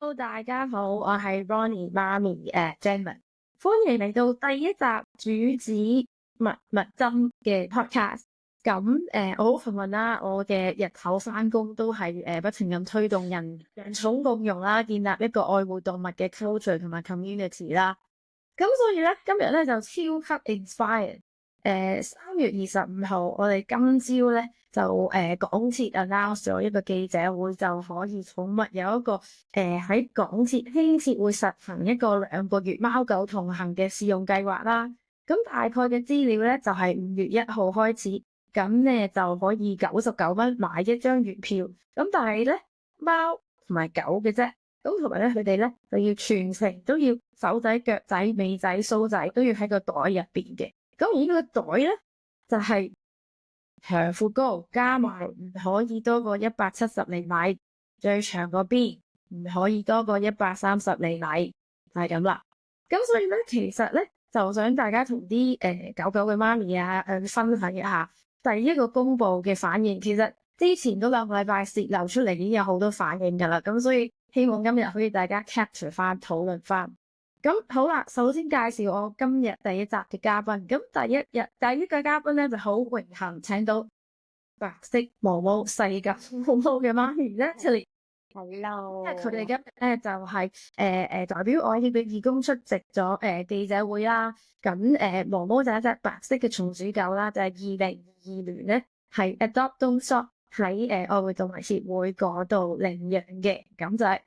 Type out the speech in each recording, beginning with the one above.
Hello，大家好，我係 Ronnie 媽咪Jenny，歡迎嚟到第一集主子蜜針嘅 podcast。咁我好幸運啦，我嘅日頭返工都係不停咁推動人寵共融啦，建立一個愛護動物嘅 culture 同埋 community 啦。咁所以咧，今日咧就超級 inspire。3月25號，我哋今朝咧就港鐵 announce 咗一個記者會，就可以寵物有一個喺港鐵輕鐵會實行一個2個月貓狗同行嘅試用計劃啦。咁大概嘅資料咧就係5月1號開始，咁咧就可以99蚊買一張月票。咁但係咧貓同埋狗嘅啫。咁同埋咧，佢哋咧就要全程都要手仔、腳仔、尾仔、須仔都要喺個袋入邊嘅。咁而呢個袋咧就係長闊高加埋唔可以多過170厘米，最長個邊唔可以多過130厘米，就係咁啦。咁所以咧，其實咧就想大家同啲狗狗嘅媽咪啊分享一下第一個公佈嘅反應。其實之前嗰2個禮拜洩漏出嚟已經有好多反應㗎啦。咁所以希望今日可以大家 capture 翻討論翻。咁好啦，首先介紹我今日第一集嘅嘉賓。咁第一個嘉賓咧就好榮幸請到白色毛毛世界毛毛嘅媽咪咧出嚟。Hello，佢哋今日咧就係代表愛協嘅義工出席咗記者會啦。咁毛毛就係一隻白色嘅松鼠狗啦，就係2022年咧係 Adopt Don't Shop 喺愛護動物協會嗰度領養嘅。咁就係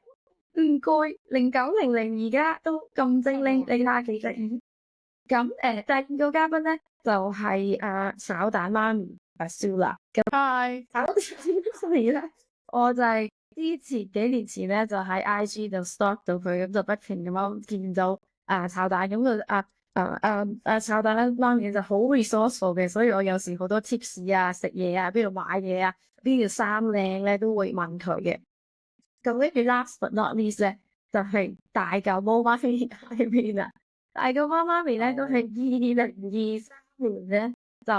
唔該0900而家都咁精靈，你睇下幾得意。咁第2個嘉賓咧就係炒蛋媽咪阿 Sula。咁 Hi，炒蛋媽咪咧，我就係之前幾年前咧就喺 IG 度 stalk 到佢，咁就不停咁樣見到炒蛋，咁佢炒蛋咧媽咪就好 resourceful 嘅，所以我有時好多 tips 啊、食嘢啊、邊度買嘢啊、邊條衫靚咧都會問佢嘅。咁跟住 last but not least 咧，就係大狗貓媽咪喺邊啊！大狗貓媽咪咧都係2023年咧就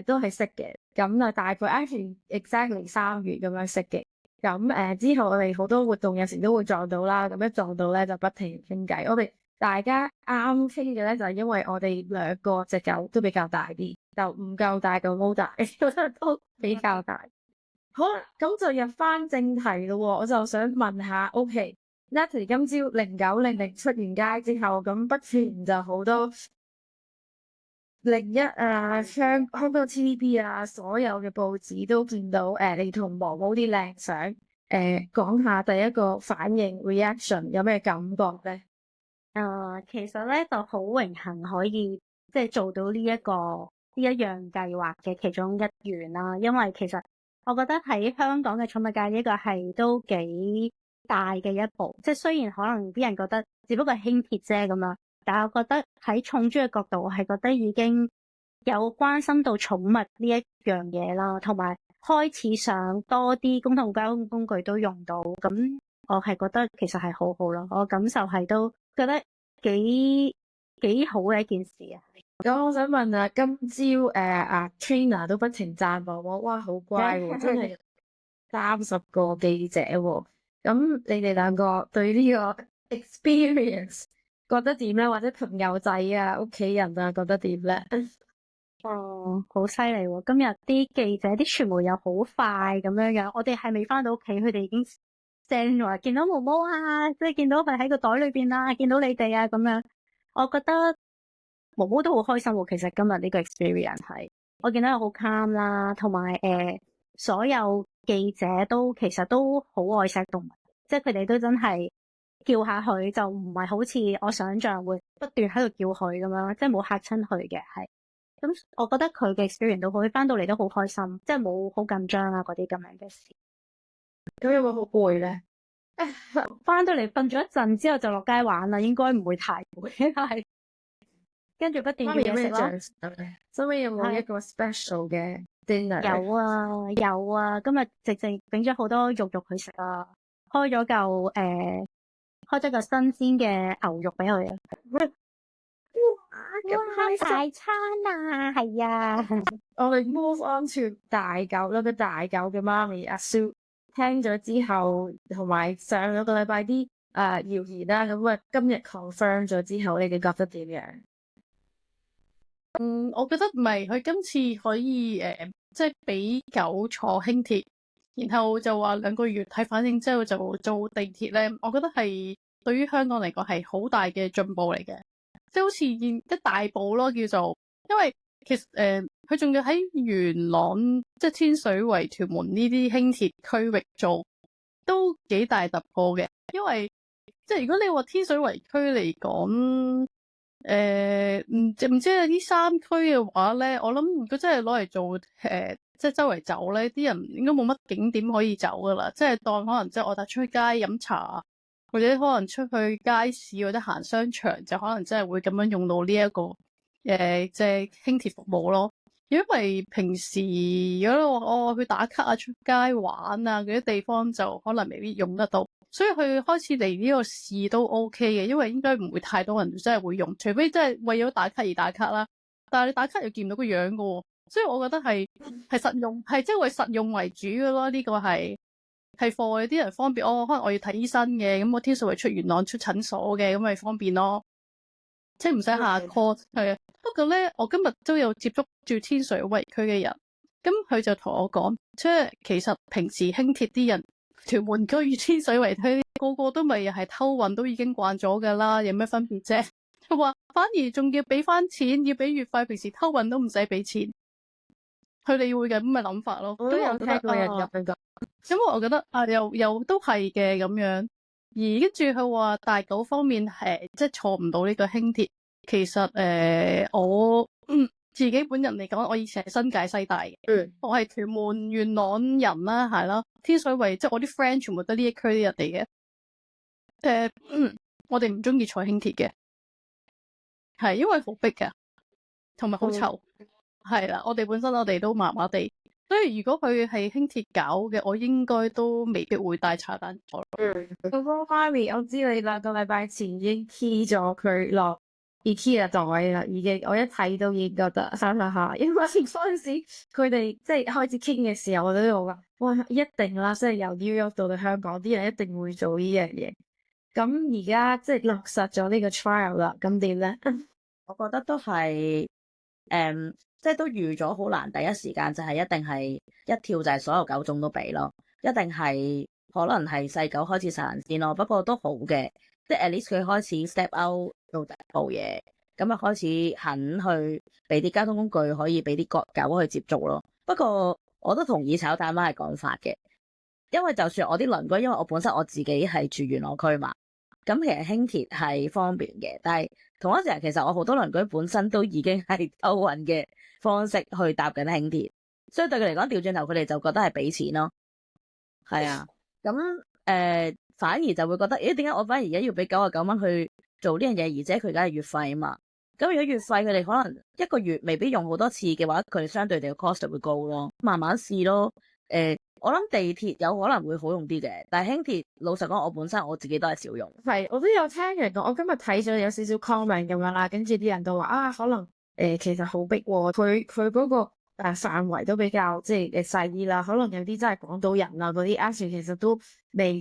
都係識嘅。咁啊大概 actually exactly 3月咁樣識嘅。咁之後我哋好多活動有時都會撞到啦。咁一撞到咧就不停傾偈。我哋大家啱傾嘅咧就係因為我哋2個隻狗都比較大啲，就唔夠大狗貓大，都比較大。好啦，咁就入翻正題咯。我就想問下 ，OK，Natalie 今朝0900出完街之後，咁不自然就好多01啊、香港 TVB 啊，所有嘅報紙都見到你同毛毛啲靚相。講下第一個反應 reaction 有咩感覺咧？其實咧就好榮幸可以即係做到呢一樣計劃嘅其中一員啦。因為其實我覺得喺香港嘅寵物界呢個係都幾大嘅一步。即係雖然可能啲人覺得只不過係輕鐵啫咁樣，但係我覺得喺寵豬嘅角度，我係覺得已經有關心到寵物呢一樣嘢啦，同埋開始想多啲公共交通工具都用到。咁我係覺得其實係好好咯，我感受係都覺得幾好嘅一件事啊。咁我想問啊，今朝Trina 都不停讚毛毛，哇好乖喎，真係30個記者喎。咁你哋2個對呢個 experience 覺得點咧？或者朋友仔啊、屋企人啊覺得點咧？好犀利喎！今日啲記者、啲傳媒又好快咁樣，我哋係未翻到屋企，佢哋已經 send 咗，見到毛毛啊，即係見到佢喺個袋裏邊啊，見到你哋啊咁樣。我覺得毛毛都好開心喎。其實今日呢個 experience 係，我見到佢好 calm 啦，同埋所有記者都其實都好愛錫動物，即係佢哋都真係叫下佢，就唔係好似我想象會不斷喺度叫佢咁樣，即係冇嚇親佢嘅係。咁我覺得佢嘅 experience 都好，佢翻到嚟都好開心，即係冇好緊張啊嗰啲咁樣嘅事。咁有冇好攰咧？翻到嚟瞓咗一陣之後就落街玩啦，應該唔會太攰，係跟住不斷要嘢食咯。所以有冇一個 special 嘅 dinner？有啊，今日直整咗好多肉佢食啊，開咗個新鮮嘅牛肉俾佢啊。哇！大餐啊，係啊！我哋 move on to 大狗啦，個大狗嘅媽咪阿 Sue 聽咗之後，同埋上咗個禮拜啲謠言啦，咁啊今日 confirm 咗之後，你哋覺得點樣？我覺得唔係，佢今次可以即係俾狗坐輕鐵，然後就話2個月睇反應之後就做地鐵咧，我覺得係對於香港嚟講係好大嘅進步嚟嘅，即係好似一大步咯叫做，因為其實佢仲要喺元朗即係天水圍、屯門呢啲輕鐵區域做，都幾大突破嘅，因為即係如果你話天水圍區嚟講。唔知係啲山區嘅話咧，我諗如果真係攞嚟做即係周圍走咧，啲人應該冇乜景點可以走噶啦，即係當可能即係我帶出去街飲茶，或者可能出去街市或者行商場，就可能真係會咁樣用到呢一個即係輕鐵服務咯。因為平時如果我去打卡啊、出街玩啊嗰啲地方，就可能未必用得到。所以佢開始嚟呢個試都 OK 嘅，因為應該唔會太多人真係會用，除非真係為咗打卡而打卡啦。但係你打卡又見唔到個樣㗎喎，所以我覺得係實用，係即係為實用為主嘅咯。呢個係貨啲人方便。可能我要睇醫生嘅，咁我天水圍出元朗出診所嘅，咁咪方便咯，即係唔使下 call 係啊。不過咧，我今日都有接觸住天水圍區嘅人，咁佢就同我講，即係其實平時輕鐵啲人。屯門區與天水圍區個個都咪又係偷運，都已經慣咗噶啦，有咩分別啫？佢話反而仲要俾翻錢，要俾月費，平時偷運都唔使俾錢。佢哋會咁嘅諗法咯。我都有聽過人咁樣講。咁我覺得又都係嘅咁樣。而跟住佢話大九方面即係坐唔到呢個輕鐵。其實我自己本人嚟講，我以前係新界西大嘅，我係屯門元朗人啦，係啦，天水圍即係我啲 friend 全部都呢一區啲人嚟嘅。我哋唔中意坐輕鐵嘅，係因為好逼㗎，同埋好臭，係啦。我哋本身我哋都麻麻地，所以如果佢係輕鐵搞嘅，我應該都未必會帶茶單坐。個媽咪，我知你2個禮拜前已經 key 咗佢落。IKEA 袋啦，已經我一睇到已經覺得哈哈哈，因為嗰陣時佢哋即係開始傾嘅時候，我都有話，哇，一定啦，即係由 New York 到到香港，啲人一定會做呢樣嘢。咁而家即係落實咗呢個 trial 啦，咁點咧？我覺得都係即係都預咗好難，第一時間就係一定係一跳就係所有狗種都俾咯，一定係可能係細狗開始實行先咯。不過都好嘅。即係 at least 佢開始 step out 做第一步嘢，咁啊開始肯去俾啲交通工具可以俾啲狗去接觸咯。不過我都同意炒蛋媽嘅講法嘅，因為就算我啲鄰居，因為我本身我自己係住元朗區嘛，咁其實輕鐵係方便嘅，但係同一時間其實我好多鄰居本身都已經係偷運嘅方式去搭緊輕鐵，所以對佢嚟講調轉頭佢哋就覺得係俾錢咯。係啊，咁反而就會覺得，點解我反而而家要俾99蚊去做呢樣嘢？而且佢而家係月費啊嘛。咁如果月費佢哋可能一個月未必用好多次嘅話，佢哋相對地嘅 cost 會高咯。慢慢試咯。我諗地鐵有可能會好用啲嘅，但係輕鐵老實講，我本身我自己都係少用。係，我都有聽人講，我今日睇咗有少少 comment 咁樣啦，跟住啲人都話可能其實好逼喎，佢嗰個範圍都比較即係細啲啦，可能有啲真係港島人啊嗰啲 actually 其實都未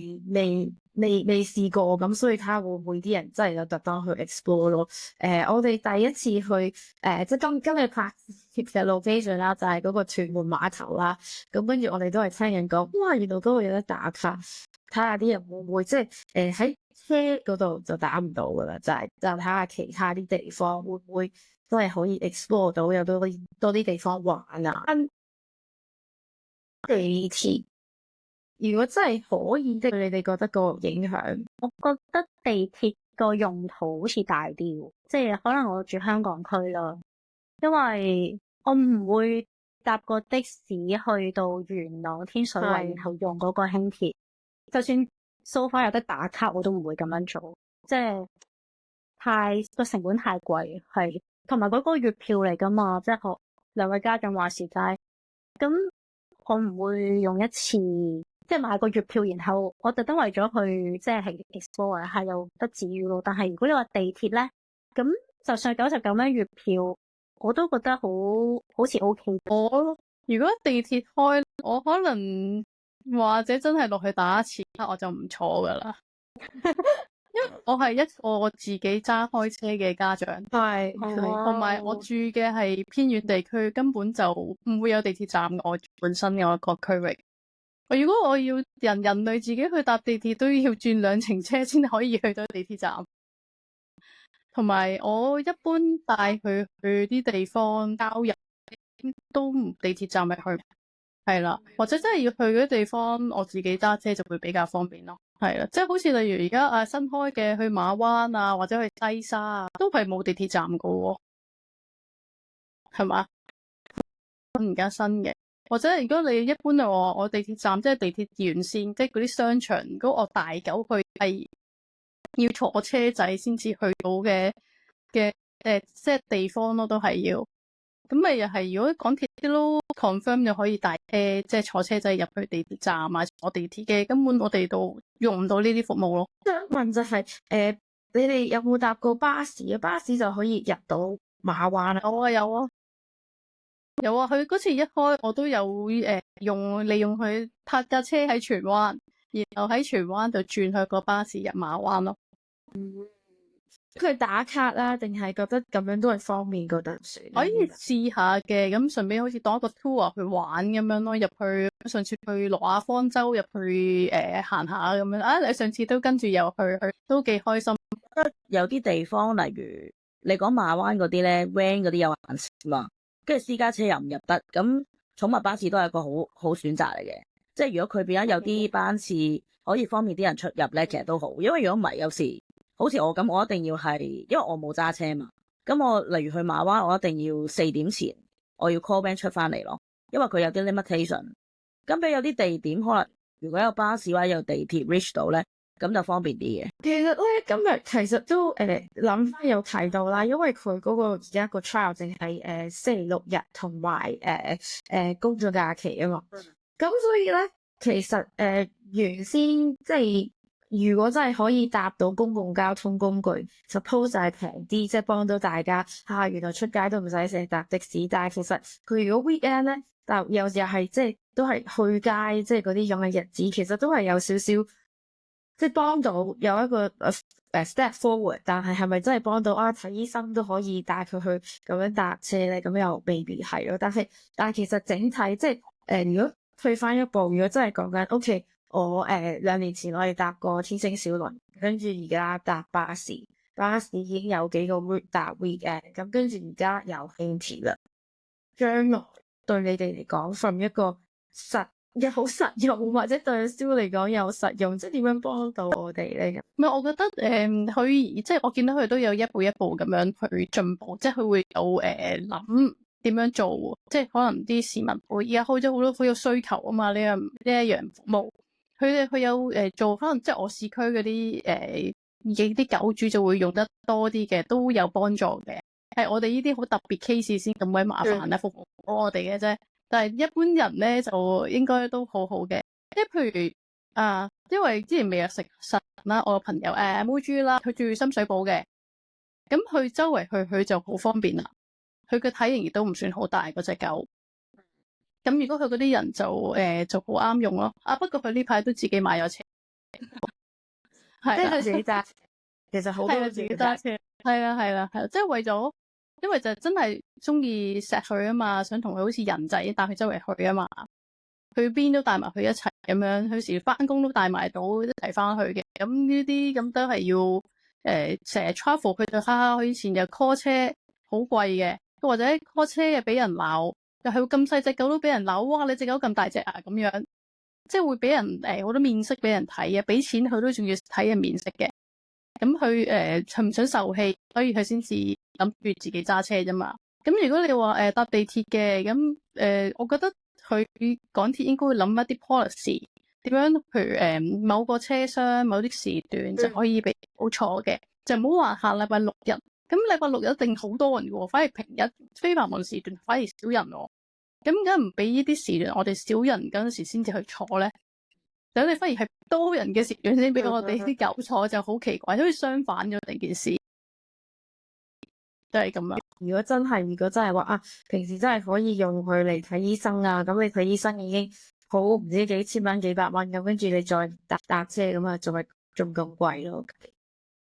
試過，咁所以睇下會唔會啲人真係有特登去 explore 咯。我哋第一次去即係今日拍嘅 location 啦，就係嗰個屯門碼頭啦。咁跟住我哋都係聽人講，哇，原來嗰度有得打卡，睇下啲人會唔會即係喺車嗰度就打唔到噶啦，就睇下其他啲地方會唔會都係可以 explore 到，有多啲地方玩啊。地鐵如果真係可以，即係你哋覺得個影響？我覺得地鐵個用途好似大啲，即係可能我住香港區啦，因為我唔會搭個的士去到元朗天水圍，然後用嗰個輕鐵。就算 so far 有得打卡，我都唔會咁樣做，即係個成本太貴，係同埋嗰個月票嚟噶嘛，即係學兩位家長話事齋，咁我唔會用一次。即係買個月票，然後我特登為咗去即係 explore 下又得至於咯。但係如果你話地鐵咧，咁就算99蚊月票，我都覺得好似 OK。如果地鐵開，我可能或者真係落去打一次卡，我就唔坐噶啦。我係一個我自己揸開車嘅家長，係同埋我住嘅係偏遠地區，根本就唔會有地鐵站。我本身嘅一個區域，如果我要人類自己去搭地鐵，都要轉2程車先可以去到地鐵站。同埋我一般帶佢去啲地方郊遊，都唔地鐵站咪去，係啦，或者真係要去嗰啲地方，我自己揸車就會比較方便咯。係啦，即係好似例如而家新開嘅去馬灣啊，或者去西沙啊，都係冇地鐵站噶喎，係嘛？而家新嘅，或者如果你一般就話我地鐵站即係地鐵沿線，即係嗰啲商場，如果我大九去係要坐車仔先至去到嘅即係地方咯，都係要。咁咪又係，如果港鐵都 confirm 就可以帶即係坐車仔入去地鐵站啊，坐地鐵嘅，根本我哋都用唔到呢啲服務咯。想問就係你哋有冇搭過巴士啊？巴士就可以入到馬灣啊？有啊有啊有啊！佢嗰次一開，我都有利用佢泊架車喺荃灣，然後喺荃灣就轉去個巴士入馬灣咯。佢打卡啦，定係覺得咁樣都係方便覺得算？可以試下嘅，咁順便好似當一個 tour 去玩咁樣咯。入去上次去挪亞方舟入去行下咁樣啊！你上次都跟住又去都幾開心。有啲地方例如你講馬灣嗰啲咧 van 嗰啲有限時嘛，跟住私家車又唔入得，咁寵物巴士都係一個好選擇嚟嘅。即係如果佢變咗有啲班次可以方便啲人出入咧，其實都好。因為如果唔係有時。好似我咁，我一定要係，因為我冇揸車嘛。咁我例如去馬灣，我一定要4點前，我要 call van 出翻嚟咯。因為佢有啲 limitation。咁比有啲地點可能，如果有巴士或者有地鐵 reach 到咧，咁就方便啲嘅。其實咧，今日其實都諗翻有提到啦，因為佢嗰個而家個 trial 淨係星期六日同埋公眾假期啊嘛。咁所以咧，其實原先即係。如果真係可以搭到公共交通工具 ，suppose 係平啲，即係幫到大家原來出街都唔使成日搭的士。但係其實佢如果 weekend 咧，但又係即係都係去街，即係嗰啲咁嘅日子，其實都係有少少即係幫到有一個step forward。但係咪真係幫到睇醫生都可以帶佢去咁樣搭車咧？咁又未必係咯。但係其實整體即係如果退翻一步，如果真係講緊 OK。我2年前我哋搭過天星小輪，跟住而家搭巴士已經有幾個 route 搭 weekend，咁跟住而家有輕鐵啦。將來對你哋嚟講，從一個好實用，或者對阿蕭嚟講有實用，即係點樣幫到我哋咧？唔係，我覺得佢即係我見到佢都有一步一步咁樣去進步，即係佢會有諗點樣做，即係可能啲市民會而家開咗好有需求啊嘛，呢一樣服務。佢有做，可能即係我市區嗰啲啲狗主就會用得多啲嘅，都有幫助嘅。係我哋呢啲好特別 case 先咁鬼麻煩咧，服務我哋嘅啫。但係一般人咧就應該都好好嘅。即係譬如因為之前未有食神啦，我個朋友妹豬啦，佢住深水埗嘅，咁佢周圍去就好方便啦。佢嘅體型亦都唔算好大嗰隻狗。咁如果佢嗰啲人就好啱用咯。不過佢呢排都自己買咗車，係即係佢自己揸。其實好多自己揸車，係啦，即係為咗，因為就真係中意錫佢啊嘛，想同佢好似人仔帶佢周圍去啊嘛，去邊都帶埋佢一齊咁樣，有時翻工都帶埋到一齊翻去嘅。咁呢啲咁都係要成日 travel， 佢就佢以前就 call 車好貴嘅，或者 call 車又俾人鬧。又係咁細隻狗都俾人鬧，哇！你隻狗咁大隻啊，咁樣即係會俾人好多面色俾人睇啊，俾錢佢都仲要睇人面色嘅。咁佢唔想受氣，所以佢先至諗住自己揸車啫嘛。咁如果你話搭地鐵嘅，咁我覺得佢港鐵應該會諗一啲 policy，點樣譬如某個車廂某啲時段就可以俾好坐嘅，就唔好話下禮拜6日。咁禮拜6日一定好多人嘅，反而平日非繁忙時段反而少人喎。咁梗係唔俾呢啲時段，我哋少人嗰陣時先至去坐咧。等你反而係多人嘅時段先俾我哋啲狗坐，就好奇怪，好似相反咗成件事，都係咁樣。如果真係話平時真係可以用佢嚟睇醫生啊，咁你睇醫生已經好唔知幾千蚊幾百蚊咁，跟住你再搭車咁啊，仲咁貴咯。